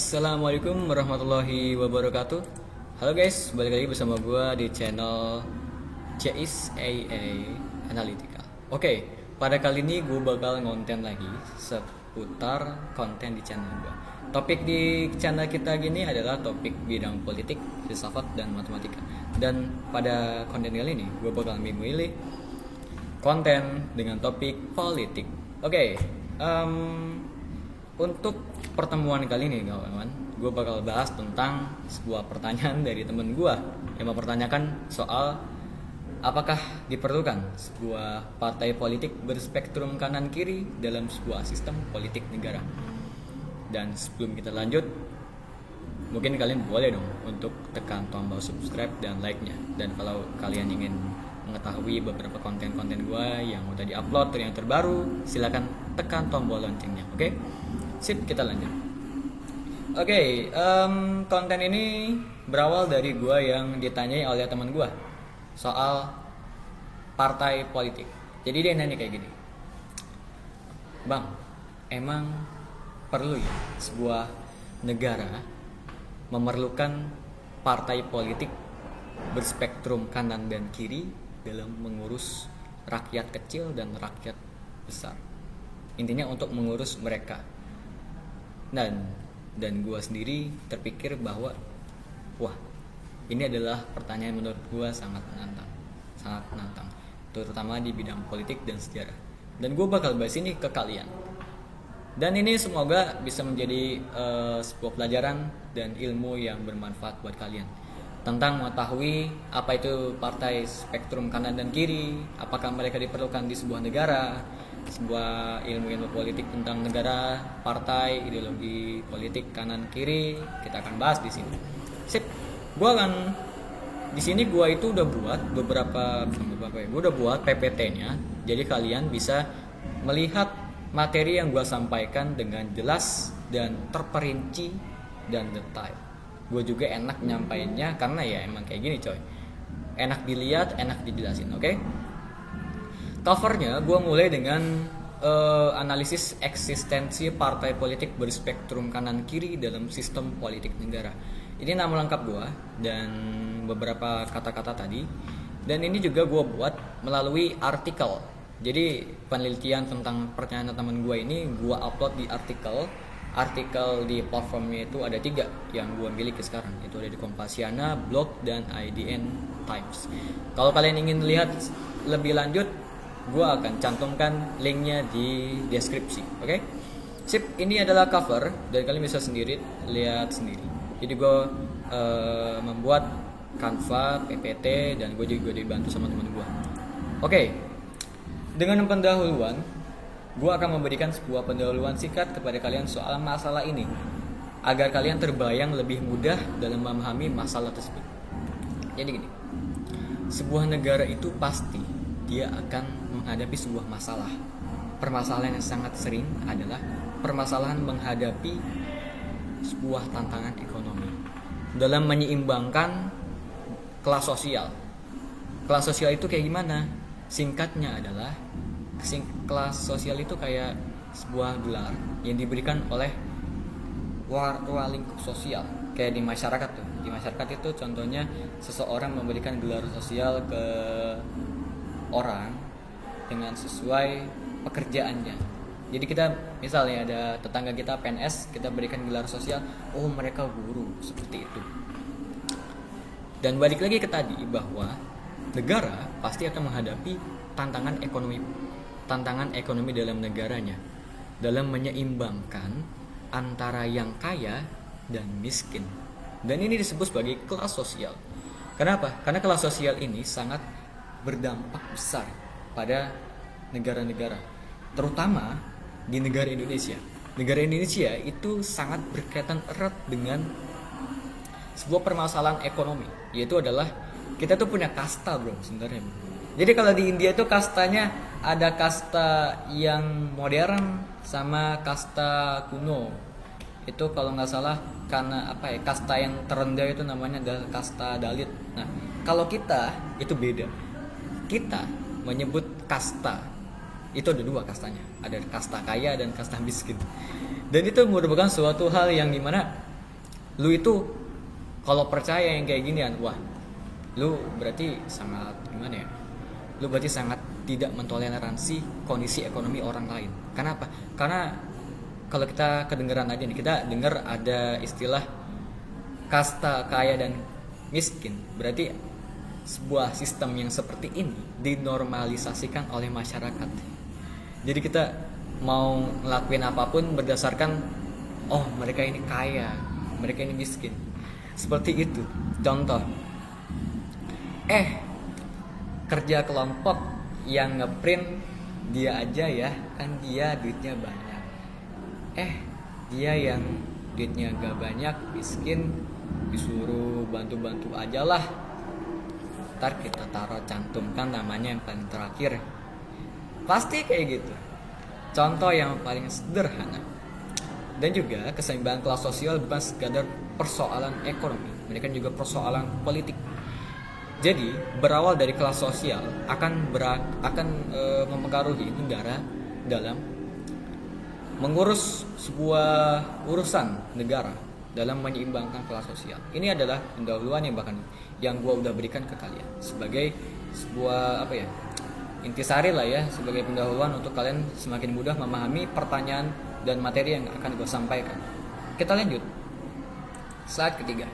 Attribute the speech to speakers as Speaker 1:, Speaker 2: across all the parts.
Speaker 1: Assalamualaikum warahmatullahi wabarakatuh. Halo guys, balik lagi bersama gue di channel CISAA Analytical. Oke, pada kali ini gue bakal ngonten lagi seputar konten di channel gue. Topik di channel kita gini adalah topik bidang politik, filsafat, dan matematika. Dan pada konten kali ini gue bakal memilih konten dengan topik politik. Oke, untuk pertemuan kali ini kawan-kawan, gue bakal bahas tentang sebuah pertanyaan dari temen gue yang mempertanyakan soal apakah diperlukan sebuah partai politik berspektrum kanan kiri dalam sebuah sistem politik negara. Dan sebelum kita lanjut, mungkin kalian boleh dong untuk tekan tombol subscribe dan like-nya. Dan kalau kalian ingin mengetahui beberapa konten-konten gue yang udah diupload atau yang terbaru, silakan tekan tombol loncengnya. Oke? Sip, kita lanjut. Oke, konten ini berawal dari gue yang ditanyai oleh teman gue soal partai politik. Jadi dia nanya kayak gini, Bang, emang perlu ya sebuah negara memerlukan partai politik berspektrum kanan dan kiri dalam mengurus rakyat kecil dan rakyat besar? Intinya untuk mengurus mereka. Dan gue sendiri terpikir bahwa wah, ini adalah pertanyaan menurut gue sangat menantang, terutama di bidang politik dan sejarah. Dan gue bakal bahas ini ke kalian. Dan ini semoga bisa menjadi sebuah pelajaran dan ilmu yang bermanfaat buat kalian tentang mengetahui apa itu partai spektrum kanan dan kiri, apakah mereka diperlukan di sebuah negara, sebuah ilmu-ilmu politik tentang negara, partai, ideologi politik kanan kiri, kita akan bahas di sini. Sip, di sini gue itu udah buat gue udah buat PPT-nya, jadi kalian bisa melihat materi yang gue sampaikan dengan jelas dan terperinci dan detail. Gue juga enak nyampainnya karena ya emang kayak gini coy, enak dilihat, enak dijelasin. Oke? Covernya gue mulai dengan analisis eksistensi partai politik berspektrum kanan kiri dalam sistem politik negara. Ini nama lengkap gue dan beberapa kata-kata tadi. Dan ini juga gue buat melalui artikel. Jadi penelitian tentang pertanyaan teman gue ini gue upload di artikel di platformnya itu ada 3 yang gue miliki sekarang. Itu ada di Kompasiana, Blog, dan IDN Times. Kalau kalian ingin lihat lebih lanjut, gue akan cantumkan linknya di deskripsi. Oke? Sip, ini adalah cover dan kalian bisa lihat sendiri. Jadi gue membuat Canva, PPT, dan gue juga dibantu sama teman gue. Oke, dengan pendahuluan, gue akan memberikan sebuah pendahuluan singkat kepada kalian soal masalah ini agar kalian terbayang lebih mudah dalam memahami masalah tersebut. Jadi gini, sebuah negara itu pasti dia akan menghadapi sebuah masalah. Permasalahan yang sangat sering adalah permasalahan menghadapi sebuah tantangan ekonomi dalam menyeimbangkan kelas sosial. Kelas sosial itu kayak gimana? Singkatnya adalah kelas sosial itu kayak sebuah gelar yang diberikan oleh warga lingkup sosial. Kayak di masyarakat tuh. Di masyarakat itu contohnya seseorang memberikan gelar sosial ke orang dengan sesuai pekerjaannya. Jadi kita misalnya ada tetangga kita PNS, kita berikan gelar sosial, oh mereka guru, seperti itu. Dan balik lagi ke tadi bahwa negara pasti akan menghadapi tantangan ekonomi dalam negaranya dalam menyeimbangkan antara yang kaya dan miskin. Dan ini disebut sebagai kelas sosial. Kenapa? Karena kelas sosial ini sangat berdampak besar pada negara-negara, terutama di negara Indonesia. Negara Indonesia itu sangat berkaitan erat dengan sebuah permasalahan ekonomi, yaitu adalah kita tuh punya kasta bro sebenarnya. Jadi kalau di India itu kastanya ada kasta yang modern sama kasta kuno. Itu kalau nggak salah karena kasta yang terendah itu namanya adalah kasta Dalit. Nah kalau kita itu beda. Kita menyebut kasta itu ada 2 kastanya, ada kasta kaya dan kasta miskin. Dan itu merupakan suatu hal yang dimana Lu itu kalau percaya yang kayak ginian, wah, lu berarti sangat gimana ya? Lu berarti sangat tidak mentoleransi kondisi ekonomi orang lain. Kenapa? Karena kalau kita kedengeran aja nih, kita dengar ada istilah kasta kaya dan miskin. Berarti sebuah sistem yang seperti ini dinormalisasikan oleh masyarakat. Jadi kita mau ngelakuin apapun berdasarkan, oh mereka ini kaya, mereka ini miskin. Seperti itu. Contoh, kerja kelompok yang ngeprint dia aja ya, kan dia duitnya banyak. Dia yang duitnya gak banyak, miskin, disuruh bantu-bantu aja lah. Ntar kita taruh cantumkan namanya yang paling terakhir. Pasti kayak gitu. Contoh yang paling sederhana. Dan juga keseimbangan kelas sosial bukan sekadar persoalan ekonomi, mereka juga persoalan politik. Jadi berawal dari kelas sosial akan mempengaruhi negara dalam mengurus sebuah urusan negara dalam menyeimbangkan kelas sosial. Ini adalah pendahuluan yang gua udah berikan ke kalian sebagai sebuah intisari lah ya, sebagai pendahuluan untuk kalian semakin mudah memahami pertanyaan dan materi yang akan gue sampaikan. Kita lanjut. Slide ketiga.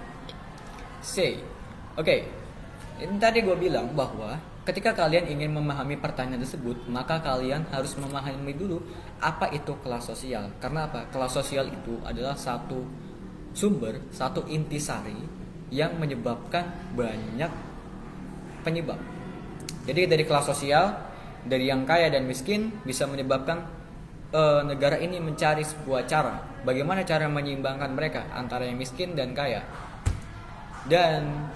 Speaker 1: Ini tadi gue bilang bahwa ketika kalian ingin memahami pertanyaan tersebut, maka kalian harus memahami dulu apa itu kelas sosial. Karena apa? Kelas sosial itu adalah satu sumber, satu intisari yang menyebabkan banyak penyebab. Jadi dari kelas sosial, dari yang kaya dan miskin bisa menyebabkan negara ini mencari sebuah cara bagaimana cara menyeimbangkan mereka antara yang miskin dan kaya. Dan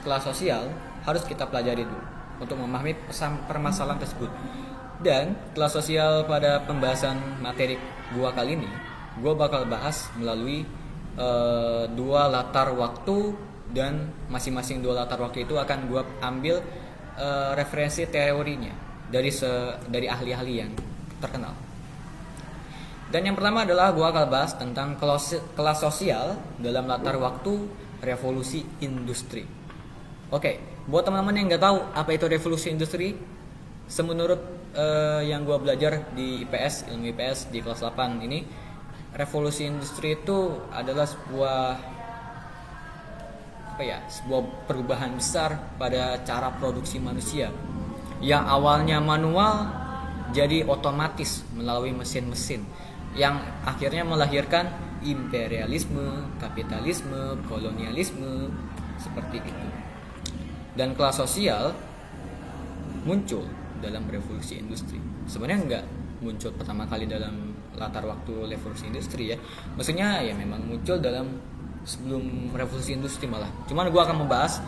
Speaker 1: kelas sosial harus kita pelajari dulu untuk memahami permasalahan tersebut. Dan kelas sosial pada pembahasan materi gua kali ini, gua bakal bahas melalui dua latar waktu, dan masing-masing dua latar waktu itu akan gua ambil referensi teorinya dari ahli-ahli yang terkenal. Dan yang pertama adalah gue akan bahas tentang kelas sosial dalam latar waktu revolusi industri. Buat teman-teman yang nggak tahu apa itu revolusi industri, semenurut yang gue belajar di IPS, ilmu IPS di kelas 8 ini, revolusi industri itu adalah sebuah perubahan besar pada cara produksi manusia yang awalnya manual jadi otomatis melalui mesin-mesin, yang akhirnya melahirkan imperialisme, kapitalisme, kolonialisme, seperti itu. Dan kelas sosial muncul dalam revolusi industri. Sebenarnya enggak muncul pertama kali dalam latar waktu revolusi industri ya. Maksudnya ya memang muncul dalam sebelum revolusi industri malah. Cuman gue akan membahas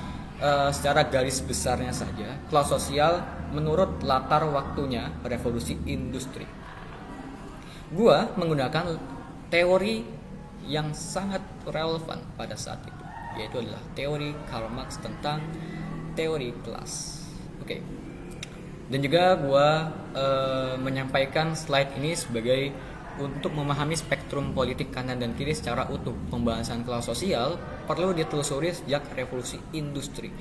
Speaker 1: secara garis besarnya saja kelas sosial menurut latar waktunya revolusi industri. Gua menggunakan teori yang sangat relevan pada saat itu, yaitu adalah teori Karl Marx tentang teori kelas. Dan juga gua menyampaikan slide ini sebagai untuk memahami spektrum politik kanan dan kiri secara utuh. Pembahasan kelas sosial perlu ditelusuri sejak revolusi industri.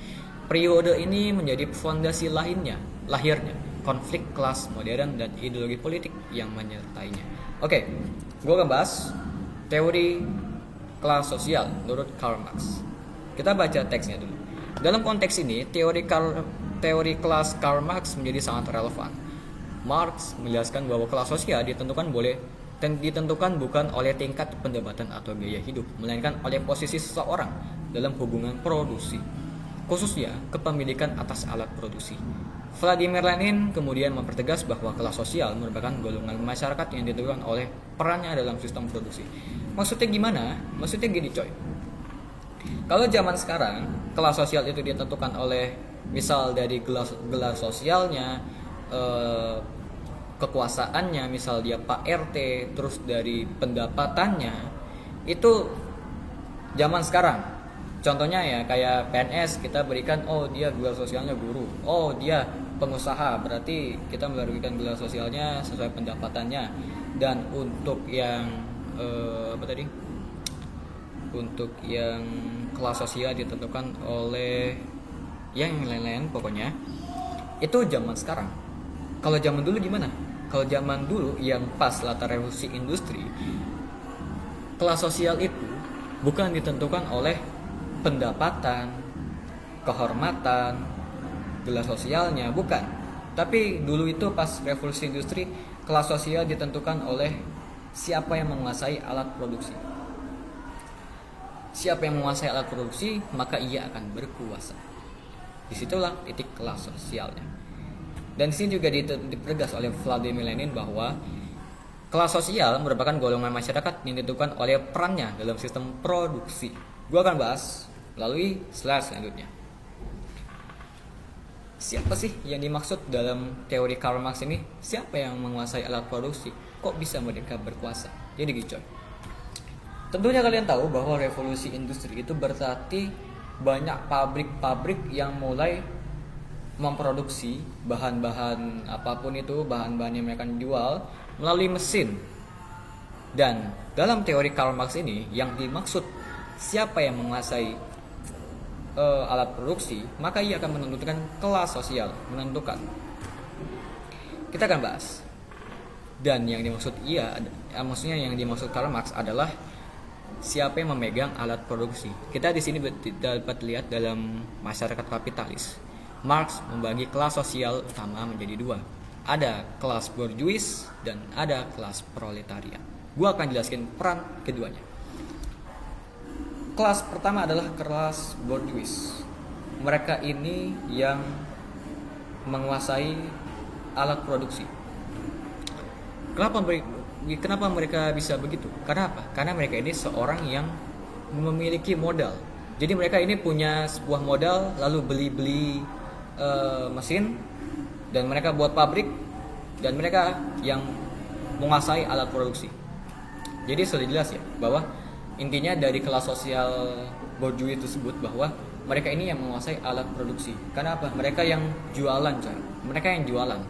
Speaker 1: Periode ini menjadi fondasi lahirnya konflik kelas modern dan ideologi politik yang menyertainya. Gue akan bahas teori kelas sosial menurut Karl Marx. Kita baca teksnya dulu. Dalam konteks ini, teori kelas Karl Marx menjadi sangat relevan. Marx menjelaskan bahwa kelas sosial ditentukan bukan oleh tingkat pendapatan atau biaya hidup, melainkan oleh posisi seseorang dalam hubungan produksi, khususnya kepemilikan atas alat produksi. Vladimir Lenin kemudian mempertegas bahwa kelas sosial merupakan golongan masyarakat yang ditentukan oleh perannya dalam sistem produksi. Maksudnya gimana? Maksudnya gini coy. Kalau zaman sekarang kelas sosial itu ditentukan oleh misal dari gelar sosialnya, kekuasaannya, misal dia Pak RT, terus dari pendapatannya, itu zaman sekarang. Contohnya ya kayak PNS, kita berikan dia gelar sosialnya guru, dia pengusaha, berarti kita memberikan gelar sosialnya sesuai pendapatannya. Dan untuk yang untuk yang kelas sosial ditentukan oleh yang lain-lain pokoknya. Itu zaman sekarang. Kalau zaman dulu gimana? Kalau zaman dulu yang pas latar revolusi industri, kelas sosial itu bukan ditentukan oleh pendapatan, kehormatan, gelar sosialnya, bukan. Tapi dulu itu pas revolusi industri, kelas sosial ditentukan oleh siapa yang menguasai alat produksi. Siapa yang menguasai alat produksi, maka ia akan berkuasa. Disitulah titik kelas sosialnya. Dan di sini juga dipertegas oleh Vladimir Lenin bahwa kelas sosial merupakan golongan masyarakat yang ditentukan oleh perannya dalam sistem produksi. Gua akan bahas melalui slide selanjutnya. Siapa sih yang dimaksud dalam teori Karl Marx ini? Siapa yang menguasai alat produksi? Kok bisa mereka berkuasa? Jadi gitu. Tentunya kalian tahu bahwa revolusi industri itu berarti banyak pabrik-pabrik yang mulai memproduksi bahan-bahan apapun itu, bahan-bahan yang mereka jual melalui mesin. Dan dalam teori Karl Marx ini yang dimaksud siapa yang menguasai alat produksi, maka ia akan menentukan kelas sosial, menentukan. Kita akan bahas. Dan yang dimaksud maksudnya yang dimaksud Karl Marx adalah siapa yang memegang alat produksi. Kita di sini dapat lihat dalam masyarakat kapitalis, Marx membagi kelas sosial utama menjadi dua. Ada kelas bourgeois dan ada kelas proletariat. Gua akan jelaskan peran keduanya. Kelas pertama adalah kelas bourgeois. Mereka ini yang menguasai alat produksi. Kenapa mereka bisa begitu? Karena apa? Karena mereka ini seorang yang memiliki modal. Jadi mereka ini punya sebuah modal, lalu beli mesin, dan mereka buat pabrik, dan mereka yang menguasai alat produksi. Jadi sudah jelas ya bahwa intinya dari kelas sosial bourgeois tersebut bahwa mereka ini yang menguasai alat produksi. Karena apa? Mereka yang jualan, coy. Mereka yang jualan.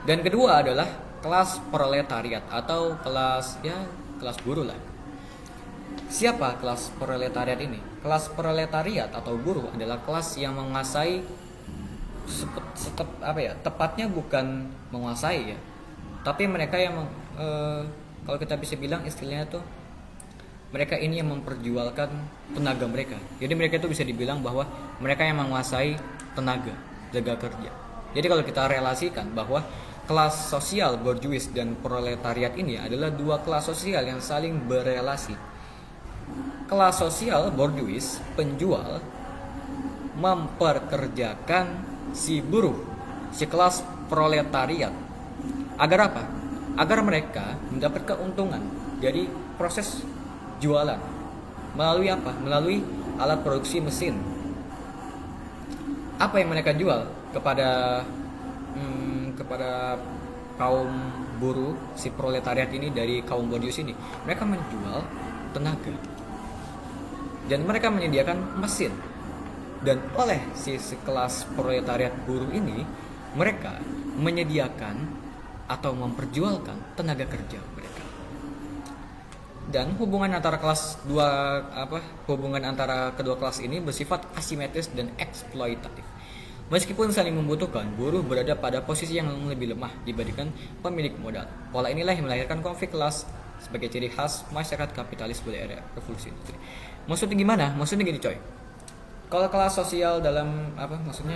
Speaker 1: Dan kedua adalah kelas proletariat atau kelas buruh lah. Siapa kelas proletariat ini? Kelas proletariat atau buruh adalah kelas yang menguasai tepatnya bukan menguasai ya. Tapi mereka yang kalau kita bisa bilang istilahnya tuh mereka ini yang memperjualkan tenaga mereka. Jadi mereka itu bisa dibilang bahwa mereka yang menguasai tenaga kerja. Jadi kalau kita relasikan bahwa kelas sosial bourgeois dan proletariat ini adalah dua kelas sosial yang saling berelasi. Kelas sosial bourgeois, penjual, memperkerjakan si buruh, si kelas proletariat. Agar apa? Agar mereka mendapat keuntungan dari proses jualan. Melalui apa? Melalui alat produksi mesin. Apa yang mereka jual kepada kaum buruh, si proletariat ini dari kaum bourgeois ini? Mereka menjual tenaga. Dan mereka menyediakan mesin. Dan oleh si kelas proletariat buruh ini, mereka menyediakan atau memperjualkan tenaga kerja mereka. Dan hubungan antara kedua kelas ini bersifat asimetris dan eksploitatif. Meskipun saling membutuhkan, buruh berada pada posisi yang lebih lemah dibandingkan pemilik modal. Pola inilah yang melahirkan konflik kelas sebagai ciri khas masyarakat kapitalis pada era revolusi industri. Maksudnya gimana? Maksudnya gini coy. Kalau kelas sosial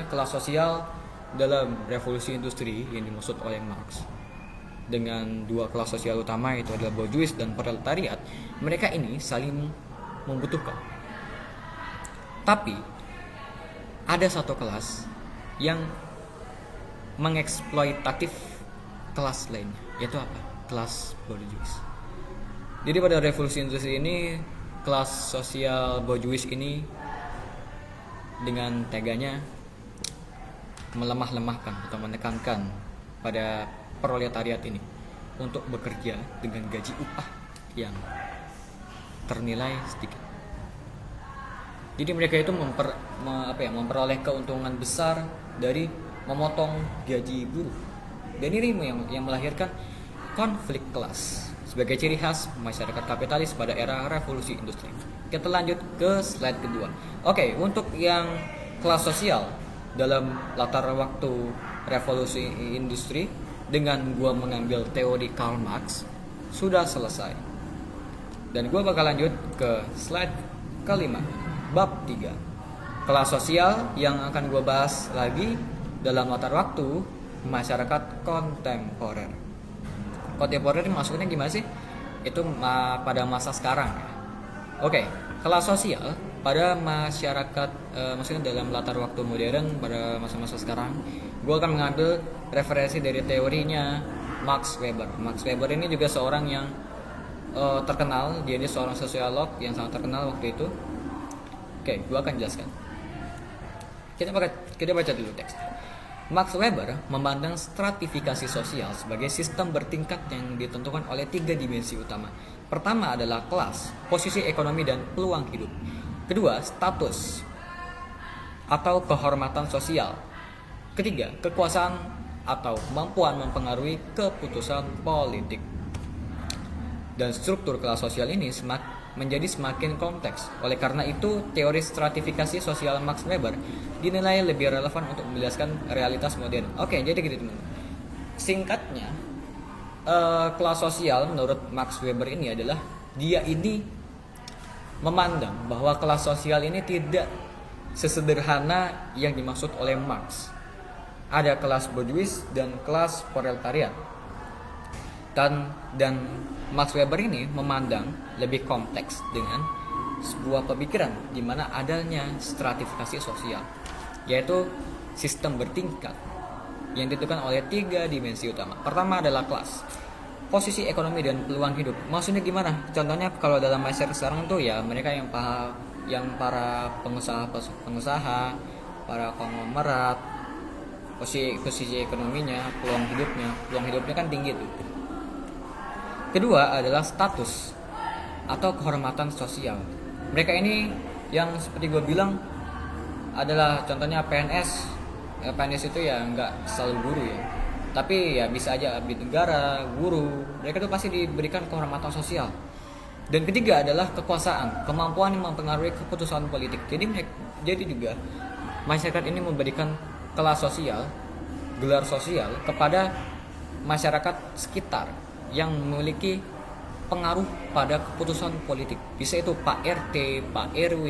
Speaker 1: kelas sosial dalam revolusi industri yang dimaksud oleh Marx dengan dua kelas sosial utama itu adalah bourgeois dan proletariat, mereka ini saling membutuhkan. Tapi ada satu kelas yang mengeksploitatif kelas lainnya, yaitu apa? Kelas bourgeois. Jadi pada revolusi industri ini, kelas sosial bourgeois ini dengan teganya melemah-lemahkan atau menekankan pada proletariat ini untuk bekerja dengan gaji upah yang ternilai sedikit. Jadi mereka itu memperoleh keuntungan besar dari memotong gaji buruh. Dan ini yang melahirkan konflik kelas. sebagai ciri khas masyarakat kapitalis pada era revolusi industri. Kita lanjut ke slide kedua. Oke, untuk yang kelas sosial dalam latar waktu revolusi industri dengan gua mengambil teori Karl Marx sudah selesai. Dan gua bakal lanjut ke slide kelima, bab 3. Kelas sosial yang akan gua bahas lagi dalam latar waktu masyarakat kontemporer. Kontemporer ini maksudnya gimana sih? Itu pada masa sekarang. Oke, kelas sosial pada masyarakat maksudnya dalam latar waktu modern pada masa-masa sekarang, gue akan mengambil referensi dari teorinya Max Weber. Max Weber ini juga seorang yang terkenal, dia ini seorang sosiolog yang sangat terkenal waktu itu. Oke, gue akan jelaskan. Kita baca dulu teks. Max Weber memandang stratifikasi sosial sebagai sistem bertingkat yang ditentukan oleh 3 dimensi utama. Pertama adalah kelas, posisi ekonomi dan peluang hidup. Kedua, status atau kehormatan sosial. Ketiga, kekuasaan atau kemampuan mempengaruhi keputusan politik. Dan struktur kelas sosial ini menjadi semakin kompleks. Oleh karena itu, teori stratifikasi sosial Max Weber dinilai lebih relevan untuk menjelaskan realitas modern. Oke, jadi gitu teman. Singkatnya, kelas sosial menurut Max Weber ini adalah dia ini memandang bahwa kelas sosial ini tidak sesederhana yang dimaksud oleh Marx. Ada kelas bourgeois dan kelas proletariat. Dan Max Weber ini memandang lebih kompleks dengan sebuah pemikiran di mana adanya stratifikasi sosial, yaitu sistem bertingkat yang ditentukan oleh 3 dimensi utama. Pertama adalah kelas, posisi ekonomi dan peluang hidup. Maksudnya gimana? Contohnya kalau dalam masyarakat sekarang tuh ya mereka yang para pengusaha, para konglomerat, posisi ekonominya, peluang hidupnya kan tinggi tuh. Kedua adalah status atau kehormatan sosial. Mereka ini yang seperti gue bilang adalah contohnya PNS. PNS itu ya nggak selalu guru ya, tapi ya bisa aja abdi negara, guru. Mereka itu pasti diberikan kehormatan sosial. Dan ketiga adalah kekuasaan, kemampuan yang mempengaruhi keputusan politik. Jadi juga masyarakat ini memberikan kelas sosial, gelar sosial kepada masyarakat sekitar yang memiliki pengaruh pada keputusan politik. Bisa itu Pak RT, Pak RW,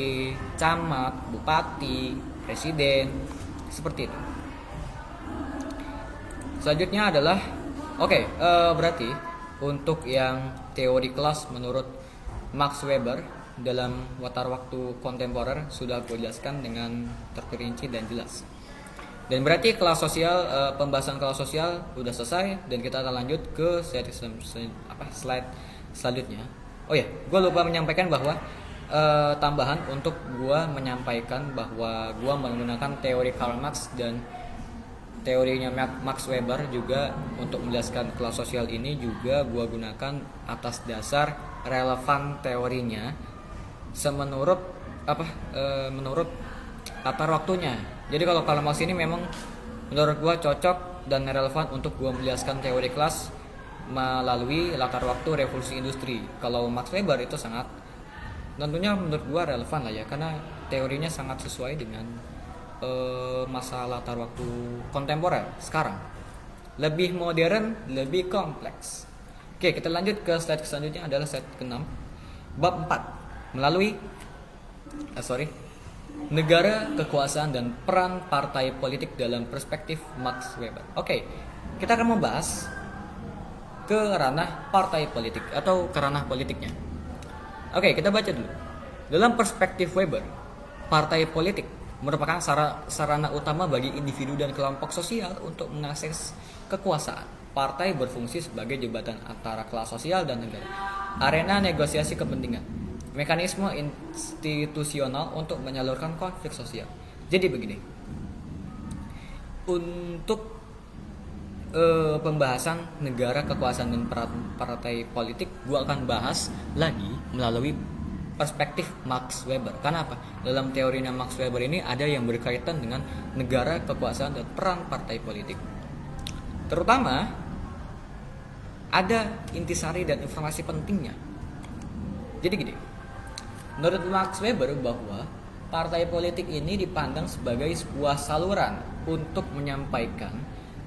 Speaker 1: camat, bupati, presiden, seperti itu. Selanjutnya adalah berarti untuk yang teori kelas menurut Max Weber dalam latar waktu kontemporer sudah gue jelaskan dengan terperinci dan jelas. Dan berarti kelas sosial, pembahasan kelas sosial udah selesai dan kita akan lanjut ke slide selanjutnya. Oh ya, gue lupa menyampaikan bahwa tambahan untuk gue menyampaikan bahwa gue menggunakan teori Karl Marx dan teorinya Max Weber juga untuk menjelaskan kelas sosial ini juga gue gunakan atas dasar relevan teorinya menurut latar waktunya. Jadi kalau Karl Marx ini memang menurut gue cocok dan relevan untuk gue menjelaskan teori kelas melalui latar waktu revolusi industri. Kalau Max Weber itu sangat tentunya menurut gue relevan lah ya, karena teorinya sangat sesuai dengan masa latar waktu kontemporer sekarang. Lebih modern, lebih kompleks. Oke, kita lanjut ke slide selanjutnya adalah slide ke-6. Bab 4. Melalui negara, kekuasaan, dan peran partai politik dalam perspektif Max Weber. Oke, kita akan membahas ke ranah partai politik atau ke ranah politiknya. Oke, kita baca dulu. Dalam perspektif Weber, partai politik merupakan sarana utama bagi individu dan kelompok sosial untuk mengakses kekuasaan. Partai berfungsi sebagai jembatan antara kelas sosial dan negara, arena negosiasi kepentingan, mekanisme institusional untuk menyalurkan konflik sosial. Jadi begini, untuk pembahasan negara, kekuasaan, dan partai politik, gue akan bahas lagi melalui perspektif Max Weber. Karena apa? Dalam teorinya Max Weber ini ada yang berkaitan dengan negara, kekuasaan, dan peran partai politik. Terutama ada intisari dan informasi pentingnya. Jadi gini, menurut Max Weber bahwa partai politik ini dipandang sebagai sebuah saluran untuk menyampaikan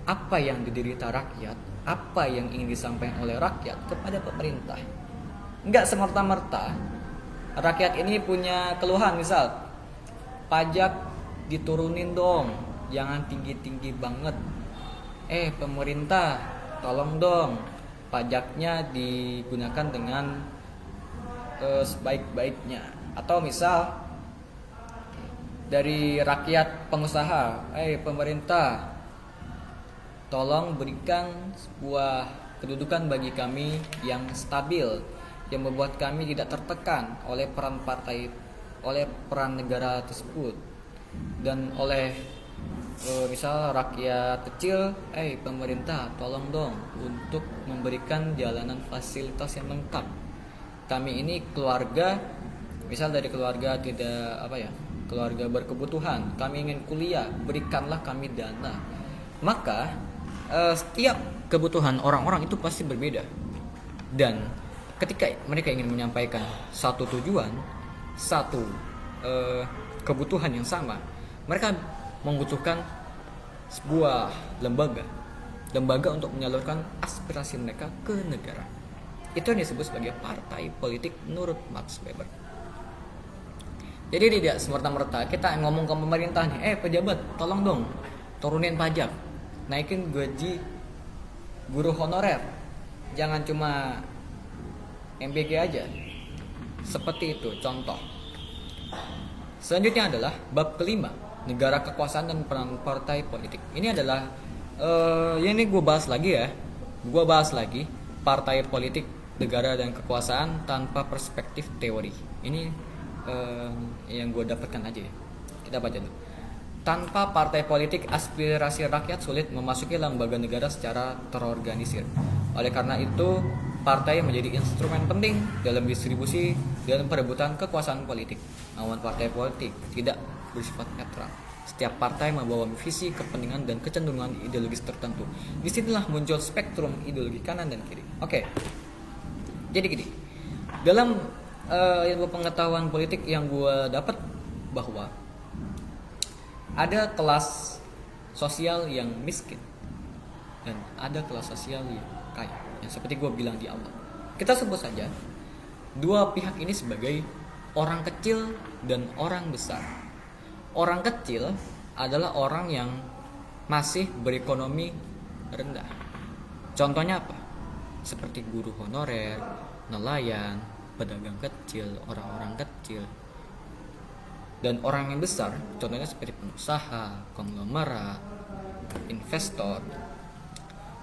Speaker 1: apa yang diderita rakyat, apa yang ingin disampaikan oleh rakyat kepada pemerintah. Enggak semerta-merta rakyat ini punya keluhan, misal pajak diturunin dong, jangan tinggi-tinggi banget. Pemerintah tolong dong pajaknya digunakan dengan sebaik-baiknya. Atau misal dari rakyat pengusaha, pemerintah tolong berikan sebuah kedudukan bagi kami yang stabil, yang membuat kami tidak tertekan oleh peran partai, oleh peran negara tersebut, dan oleh misal rakyat kecil, pemerintah tolong dong untuk memberikan jalanan fasilitas yang lengkap. Kami ini keluarga, misal dari keluarga keluarga berkebutuhan, kami ingin kuliah, berikanlah kami dana. Maka setiap kebutuhan orang-orang itu pasti berbeda, dan ketika mereka ingin menyampaikan satu tujuan, satu kebutuhan yang sama, mereka membutuhkan sebuah lembaga untuk menyalurkan aspirasi mereka ke negara. Itu yang disebut sebagai partai politik menurut Max Weber. Jadi tidak semerta-merta kita ngomong ke pemerintah nih, pejabat tolong dong turunin pajak, naikin gaji guru honorer, jangan cuma MBG aja. Seperti itu contoh. Selanjutnya adalah bab kelima, negara, kekuasaan dan peran partai politik. Ini adalah ini gue bahas lagi partai politik, negara dan kekuasaan tanpa perspektif teori. Ini yang gue dapatkan aja ya. Kita baca dulu. Tanpa partai politik, aspirasi rakyat sulit memasuki lembaga negara secara terorganisir. Oleh karena itu, partai menjadi instrumen penting dalam distribusi dan perebutan kekuasaan politik. Namun partai politik tidak bersifat netral. Setiap partai membawa visi, kepentingan, dan kecenderungan ideologis tertentu. Disinilah muncul spektrum ideologi kanan dan kiri. Oke. Jadi gini, dalam ilmu pengetahuan politik yang gue dapat bahwa ada kelas sosial yang miskin dan ada kelas sosial yang kaya. Yang seperti gue bilang di awal, kita sebut saja dua pihak ini sebagai orang kecil dan orang besar. Orang kecil adalah orang yang masih berekonomi rendah. Contohnya apa? Seperti guru honorer, nelayan, pedagang kecil, orang-orang kecil. Dan orang yang besar, contohnya seperti pengusaha, konglomerat, investor.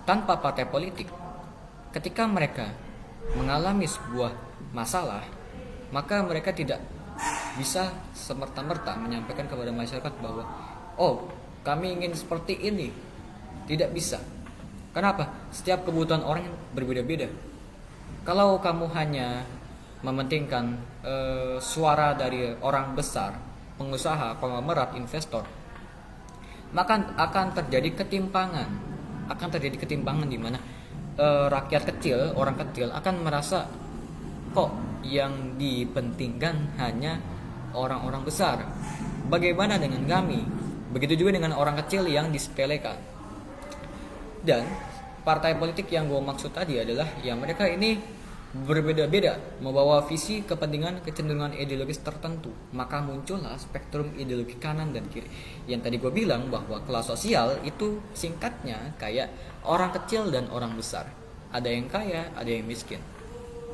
Speaker 1: Tanpa partai politik, ketika mereka mengalami sebuah masalah, maka mereka tidak bisa semerta-merta menyampaikan kepada masyarakat bahwa kami ingin seperti ini. Tidak bisa. Kenapa? Setiap kebutuhan orang berbeda-beda. Kalau kamu hanya mementingkan suara dari orang besar, pengusaha, konglomerat, investor, maka akan terjadi ketimpangan. Di mana rakyat kecil, orang kecil akan merasa kok yang dipentingkan hanya orang-orang besar. Bagaimana dengan kami? Begitu juga dengan orang kecil yang disepelekan. Dan partai politik yang gue maksud tadi adalah mereka ini berbeda-beda, membawa visi, kepentingan, kecenderungan ideologis tertentu. Maka muncullah spektrum ideologi kanan dan kiri. Yang tadi gue bilang bahwa kelas sosial itu singkatnya kayak orang kecil dan orang besar. Ada yang kaya, ada yang miskin.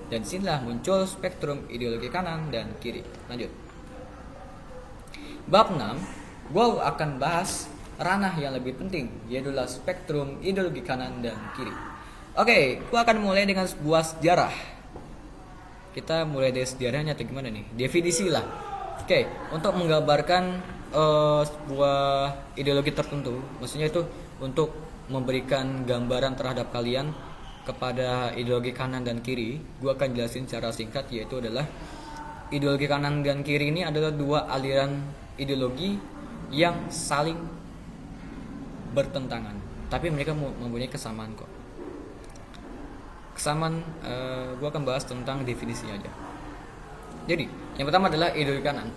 Speaker 1: Dan sinilah muncul spektrum ideologi kanan dan kiri. Lanjut. Bab 6, gue akan bahas ranah yang lebih penting, yaitu spektrum ideologi kanan dan kiri. Oke, gue akan mulai dengan sebuah sejarah. Kita mulai dari sejarahnya atau gimana nih? Definisi lah. Oke, untuk menggambarkan sebuah ideologi tertentu, maksudnya itu untuk memberikan gambaran terhadap kalian kepada ideologi kanan dan kiri, gue akan jelasin secara singkat, yaitu adalah ideologi kanan dan kiri ini adalah dua aliran ideologi yang saling bertentangan, tapi mereka mempunyai kesamaan kok. kesamaan, gue akan bahas tentang definisinya aja. Jadi yang pertama adalah ideologi kanan.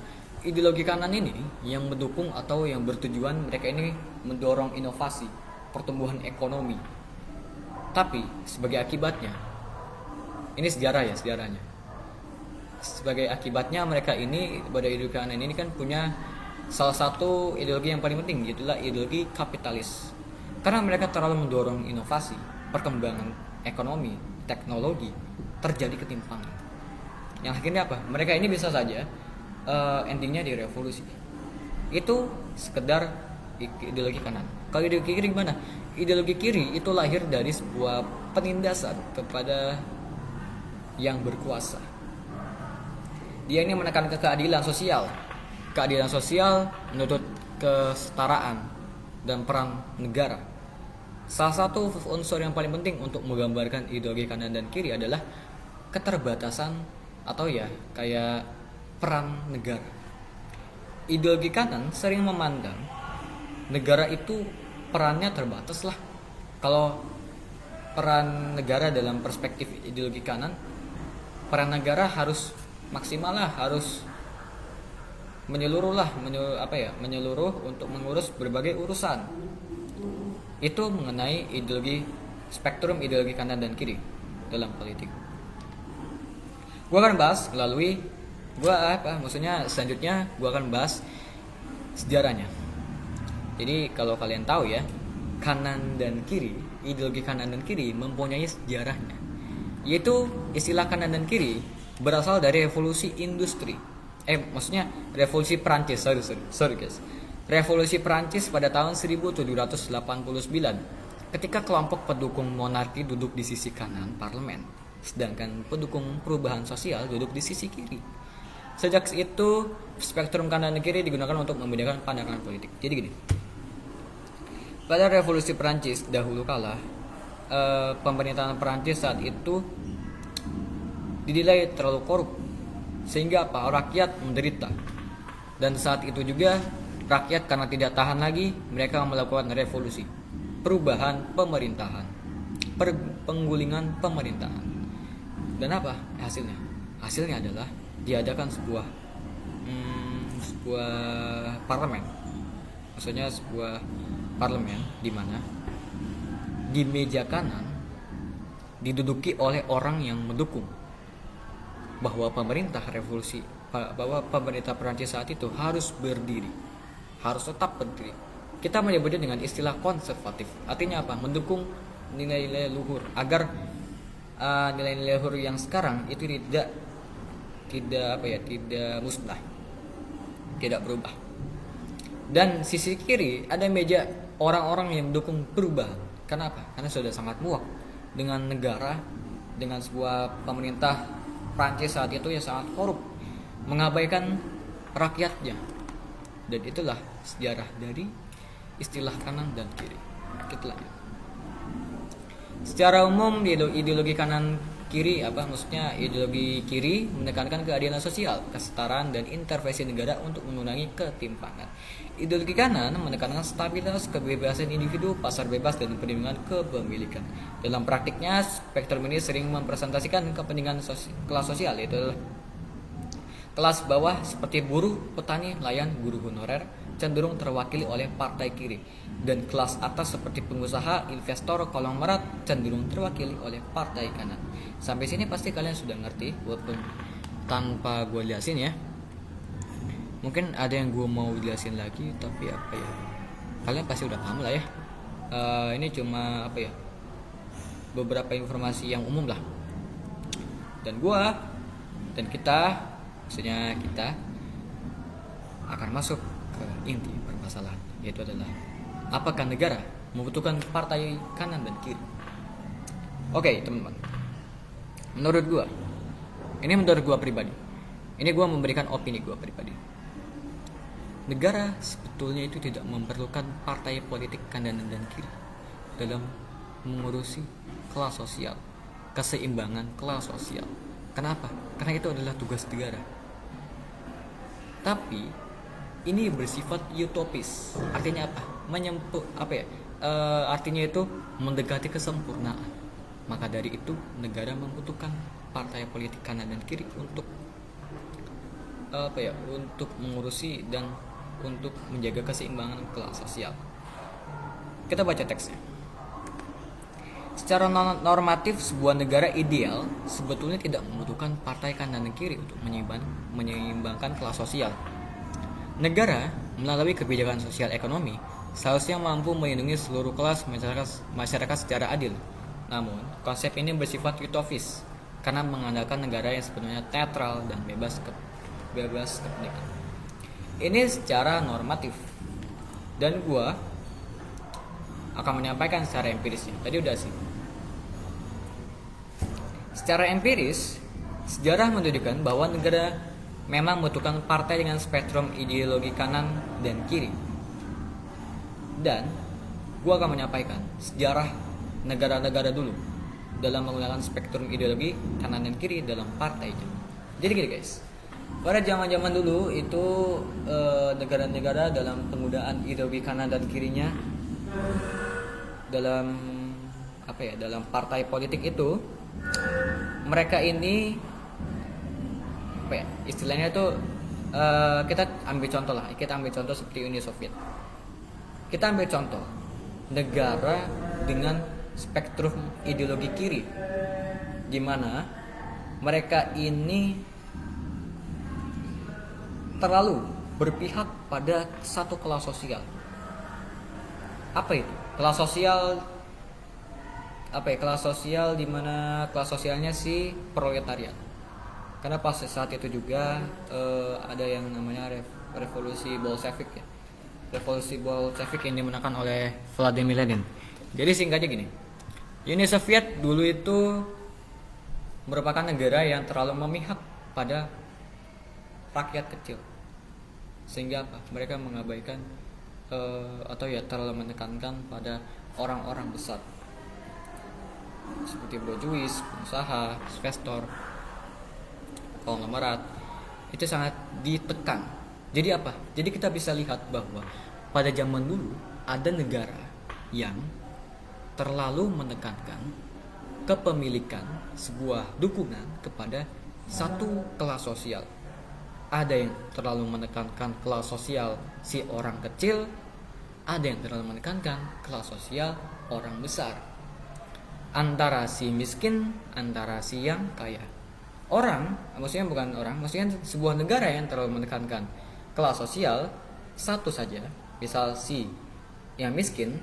Speaker 1: Ideologi kanan ini yang mendukung atau yang bertujuan mereka ini mendorong inovasi, pertumbuhan ekonomi. Tapi sebagai akibatnya, ini sejarahnya. Sebagai akibatnya mereka ini pada ideologi kanan ini kan punya salah satu ideologi yang paling penting, yaitu ideologi kapitalis. Karena mereka terlalu mendorong inovasi, perkembangan ekonomi, teknologi, terjadi ketimpangan. Yang akhirnya apa? Mereka ini bisa saja endingnya di revolusi. Itu sekedar ideologi kanan. Kalau ideologi kiri gimana? Ideologi kiri itu lahir dari sebuah penindasan kepada yang berkuasa. Dia ini menekankan keadilan sosial. Keadilan sosial menuntut kesetaraan dan peran negara. Salah satu unsur yang paling penting untuk menggambarkan ideologi kanan dan kiri adalah keterbatasan atau ya kayak peran negara. Ideologi kanan sering memandang negara itu perannya terbatas lah. Kalau peran negara dalam perspektif ideologi kanan, peran negara harus maksimal lah, harus menyeluruh untuk mengurus berbagai urusan. Itu mengenai spektrum ideologi kanan dan kiri dalam politik. Gue akan bahas selanjutnya gue akan bahas sejarahnya. Jadi kalau kalian tahu ya, kanan dan kiri, ideologi kanan dan kiri mempunyai sejarahnya. Yaitu istilah kanan dan kiri berasal dari revolusi industri. Revolusi Prancis, sorry guys. Revolusi Prancis pada tahun 1789, ketika kelompok pendukung monarki duduk di sisi kanan parlemen, sedangkan pendukung perubahan sosial duduk di sisi kiri. Sejak itu, spektrum kanan dan kiri digunakan untuk membedakan pandangan politik. Jadi gini, pada revolusi Prancis dahulu kala, pemerintahan Prancis saat itu dinilai terlalu korup, sehingga rakyat menderita. Dan saat itu juga rakyat karena tidak tahan lagi, mereka melakukan revolusi, perubahan pemerintahan, penggulingan pemerintahan. Dan apa hasilnya? Hasilnya adalah diadakan sebuah parlemen. Maksudnya sebuah parlemen di mana di meja kanan diduduki oleh orang yang mendukung bahwa pemerintah Perancis saat itu harus berdiri, harus tetap berdiri. Kita menyebutnya dengan istilah konservatif. Artinya apa? Mendukung nilai-nilai luhur agar nilai-nilai luhur yang sekarang itu tidak musnah, tidak berubah. Dan sisi kiri ada meja orang-orang yang mendukung perubahan. Kenapa? Karena sudah sangat muak dengan negara, dengan sebuah pemerintah Prancis saat itu yang sangat korup, mengabaikan rakyatnya. Dan itulah sejarah dari istilah kanan dan kiri. Kita lanjut. Secara umum ideologi kanan kiri ideologi kiri menekankan keadilan sosial, kesetaraan dan intervensi negara untuk mengurangi ketimpangan. Ideologi kanan menekankan stabilitas, kebebasan individu, pasar bebas dan perlindungan kepemilikan. Dalam praktiknya, spektrum ini sering mempresentasikan kepentingan kelas sosial, yaitu kelas bawah seperti buruh, petani, nelayan, guru honorer cenderung terwakili oleh partai kiri, dan kelas atas seperti pengusaha, investor, konglomerat cenderung terwakili oleh partai kanan. Sampai sini pasti kalian sudah ngerti, walaupun tanpa gue jelasin ya. Mungkin ada yang gue mau jelasin lagi, tapi kalian pasti udah paham lah ya. Ini cuma beberapa informasi yang umum lah. Dan kita akan masuk ke inti permasalahan, yaitu adalah apakah negara membutuhkan partai kanan dan kiri. Oke, teman-teman. Menurut gue pribadi. Ini gue memberikan opini gue pribadi. Negara sebetulnya itu tidak memerlukan partai politik kanan dan kiri dalam mengurusi kelas sosial, keseimbangan kelas sosial. Kenapa? Karena itu adalah tugas negara. Tapi ini bersifat utopis. Artinya apa? Artinya itu mendekati kesempurnaan. Maka dari itu negara membutuhkan partai politik kanan dan kiri untuk untuk mengurusi dan untuk menjaga keseimbangan kelas sosial. Kita baca teksnya. Secara normatif, sebuah negara ideal sebetulnya tidak membutuhkan partai kanan dan kiri untuk menyeimbangkan kelas sosial. Negara melalui kebijakan sosial ekonomi seharusnya mampu melindungi seluruh kelas masyarakat secara adil. Namun, konsep ini bersifat utopis karena mengandalkan negara yang sepenuhnya netral dan bebas kepentingan. Ini secara normatif, dan gua akan menyampaikan secara empirisnya. Tadi udah sih. Secara empiris, sejarah menunjukkan bahwa negara memang membutuhkan partai dengan spektrum ideologi kanan dan kiri. Dan gua akan menyampaikan sejarah negara-negara dulu dalam menggunakan spektrum ideologi kanan dan kiri dalam partainya. Jadi gini guys, pada zaman-zaman dulu itu negara-negara dalam penggunaan ideologi kanan dan kirinya dalam dalam partai politik itu, mereka ini istilahnya itu kita ambil contoh seperti Uni Soviet. Kita ambil contoh negara dengan spektrum ideologi kiri, di mana mereka ini terlalu berpihak pada satu kelas sosial. Apa itu? Kelas sosial di mana kelas sosialnya si proletariat. Karena pas saat itu juga ada yang namanya revolusi Bolshevik ya. Revolusi Bolshevik yang dimenangkan oleh Vladimir Lenin. Jadi singkatnya gini, Uni Soviet dulu itu merupakan negara yang terlalu memihak pada rakyat kecil, sehingga mereka mengabaikan terlalu menekankan pada orang-orang besar seperti borjuis, pengusaha, investor, konglomerat. Itu sangat ditekan. Jadi Jadi kita bisa lihat bahwa pada zaman dulu ada negara yang terlalu menekankan kepemilikan sebuah dukungan kepada satu kelas sosial. Ada yang terlalu menekankan kelas sosial si orang kecil, ada yang terlalu menekankan kelas sosial orang besar. Antara si miskin, antara si yang kaya. Maksudnya sebuah negara yang terlalu menekankan kelas sosial satu saja, misal si yang miskin,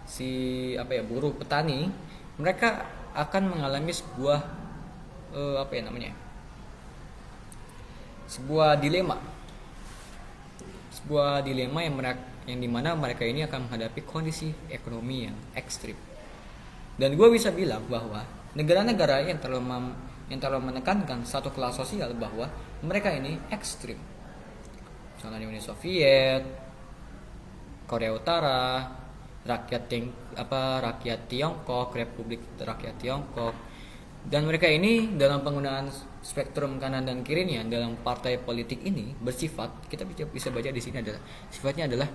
Speaker 1: si buruh petani, mereka akan mengalami sebuah sebuah dilema yang dimana mereka ini akan menghadapi kondisi ekonomi yang ekstrim. Dan gue bisa bilang bahwa negara-negara yang terlalu menekankan satu kelas sosial, bahwa mereka ini ekstrim. Contohnya Uni Soviet, Korea Utara, rakyat Tiongkok, Republik Rakyat Tiongkok. Dan mereka ini dalam penggunaan spektrum kanan dan kirinya dalam partai politik ini bersifat, kita bisa baca di sini adalah sifatnya adalah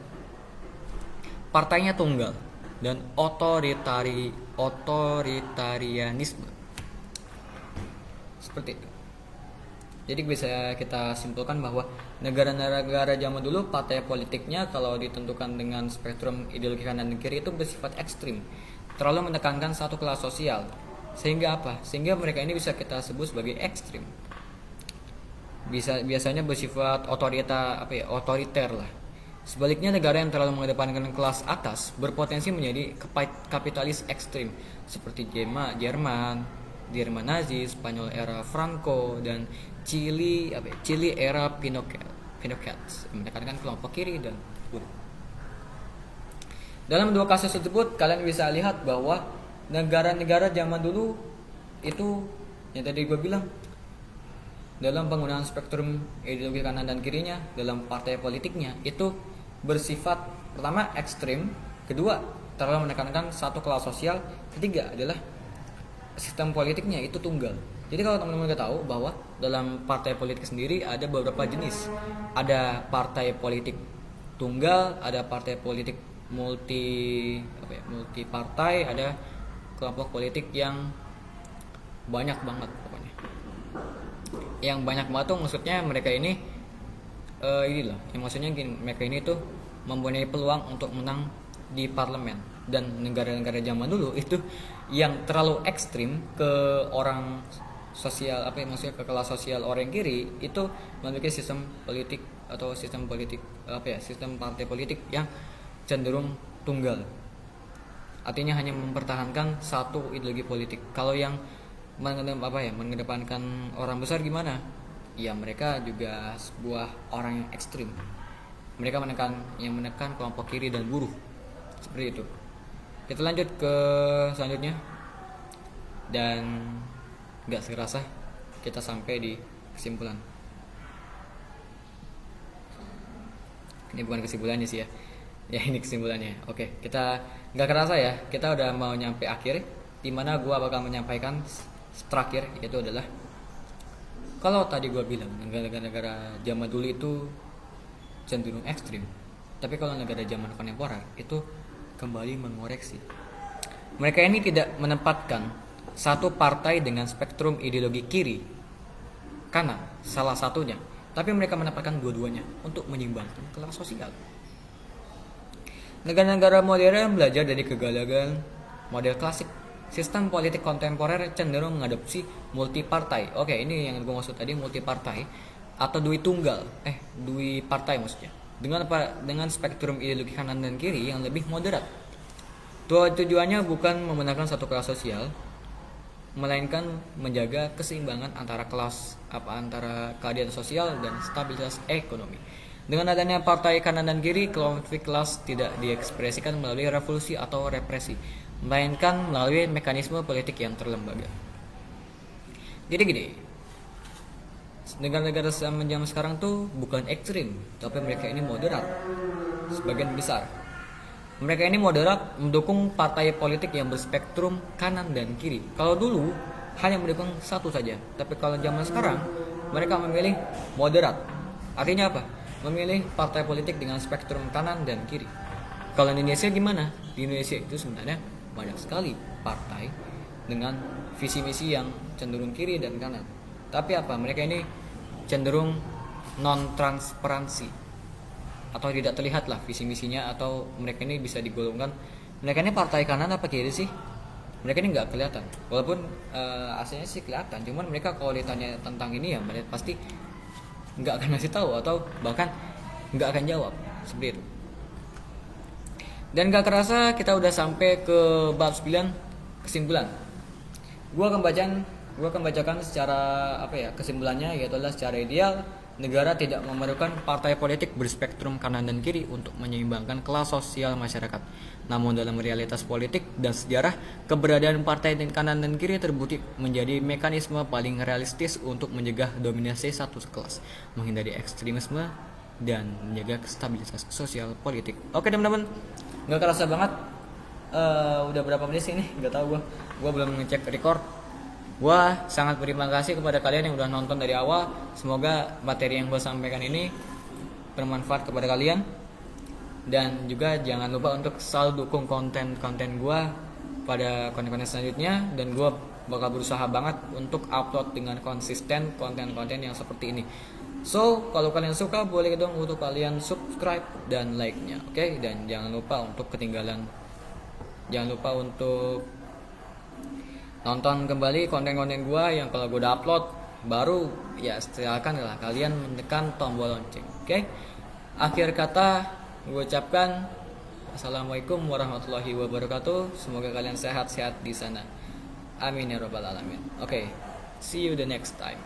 Speaker 1: partainya tunggal dan otoritarianisme. Seperti itu. Jadi bisa kita simpulkan bahwa negara-negara zaman dulu partai politiknya kalau ditentukan dengan spektrum ideologi kanan dan kiri itu bersifat ekstrim, terlalu menekankan satu kelas sosial. Sehingga mereka ini bisa kita sebut sebagai ekstrim. Biasanya bersifat otoriter lah. Sebaliknya negara yang terlalu mengedepankan kelas atas berpotensi menjadi kapitalis ekstrim seperti Jerman Nazi, Spanyol era Franco, dan Chili era Pinochet menekankan kelompok kiri dan buruh. Dalam dua kasus tersebut kalian bisa lihat bahwa negara-negara zaman dulu itu yang tadi gue bilang dalam penggunaan spektrum ideologi kanan dan kirinya dalam partai politiknya itu bersifat pertama ekstrim, kedua terlalu menekankan satu kelas sosial, ketiga adalah sistem politiknya itu tunggal. Jadi kalau teman-teman udah tahu bahwa dalam partai politik sendiri ada beberapa jenis. Ada partai politik tunggal, ada partai politik multi partai, ada kelompok politik yang banyak banget pokoknya. Yang banyak banget tuh maksudnya mereka ini ini loh, yang maksudnya gini, mereka ini tuh mempunyai peluang untuk menang di parlemen. Dan negara-negara zaman dulu itu yang terlalu ekstrim ke orang sosial, apa ya, maksudnya ke kelas sosial orang kiri, itu memiliki sistem politik atau sistem politik apa ya, sistem partai politik yang cenderung tunggal. Artinya hanya mempertahankan satu ideologi politik. Kalau yang mengedepankan orang besar gimana? Ya mereka juga sebuah orang yang ekstrim. Mereka menekan kelompok kiri dan buruh. Seperti itu. Kita lanjut ke selanjutnya. Dan gak serasa kita sampai di kesimpulan. Ini bukan kesimpulannya sih ya. Ya ini kesimpulannya. Oke, kita gak kerasa ya, kita udah mau nyampe akhir, dimana gua bakal menyampaikan terakhir, yaitu adalah kalau tadi gua bilang negara-negara zaman dulu itu cenderung ekstrim, tapi kalau negara zaman kontemporer itu kembali mengoreksi. Mereka ini tidak menempatkan satu partai dengan spektrum ideologi kiri kanan salah satunya, tapi mereka menempatkan dua-duanya untuk menyeimbangkan kelas sosial. Negara-negara modern belajar dari kegagalan model klasik. Sistem politik kontemporer cenderung mengadopsi multipartai. Oke, ini yang gue maksud tadi, multipartai atau dui tunggal. Dui partai maksudnya. Dengan spektrum ideologi kanan dan kiri yang lebih moderat. Tujuannya bukan memenangkan satu kelas sosial, melainkan menjaga keseimbangan antara keadilan sosial dan stabilitas ekonomi. Dengan adanya partai kanan dan kiri, konflik kelas tidak diekspresikan melalui revolusi atau represi, melainkan melalui mekanisme politik yang terlembaga. Jadi gini, negara-negara zaman sekarang tuh bukan ekstrim, tapi mereka ini moderat, sebagian besar. Mereka ini moderat mendukung partai politik yang berspektrum kanan dan kiri. Kalau dulu hanya mendukung satu saja, tapi kalau zaman sekarang mereka memilih moderat. Artinya apa? Memilih partai politik dengan spektrum kanan dan kiri. Kalau di Indonesia gimana? Di Indonesia itu sebenarnya banyak sekali partai dengan visi misi yang cenderung kiri dan kanan. Tapi apa? Mereka ini cenderung non transparansi atau tidak terlihat lah visi misinya, atau mereka ini bisa digolongkan mereka ini partai kanan apa kiri sih? Mereka ini nggak kelihatan. Walaupun aslinya sih kelihatan, cuman mereka kalau ditanya tentang ini ya mereka pasti nggak akan ngasih tahu atau bahkan nggak akan jawab seperti itu. Dan gak kerasa kita udah sampai ke bab 9, kesimpulan. Gua akan bacakan secara kesimpulannya, yaitu adalah secara ideal negara tidak memerlukan partai politik berspektrum kanan dan kiri untuk menyeimbangkan kelas sosial masyarakat. Namun dalam realitas politik dan sejarah, keberadaan partai kanan dan kiri terbukti menjadi mekanisme paling realistis untuk mencegah dominasi satu kelas, menghindari ekstremisme, dan menjaga stabilitas sosial politik. Oke teman-teman, nggak kerasa banget. Udah berapa menit sih ini? Nggak tahu gue belum ngecek record. Gue sangat berterima kasih kepada kalian yang udah nonton dari awal. Semoga materi yang gue sampaikan ini bermanfaat kepada kalian. Dan juga jangan lupa untuk selalu dukung konten-konten gue pada konten-konten selanjutnya. Dan gue bakal berusaha banget untuk upload dengan konsisten konten-konten yang seperti ini. So, kalau kalian suka boleh dong untuk kalian subscribe dan like-nya, oke? Dan jangan lupa untuk nonton kembali konten-konten gue yang kalau gue udah upload baru, ya silakan lah kalian menekan tombol lonceng, oke? Akhir kata gue ucapkan assalamualaikum warahmatullahi wabarakatuh. Semoga kalian sehat-sehat di sana. Amin ya rabbal alamin. Oke, see you the next time.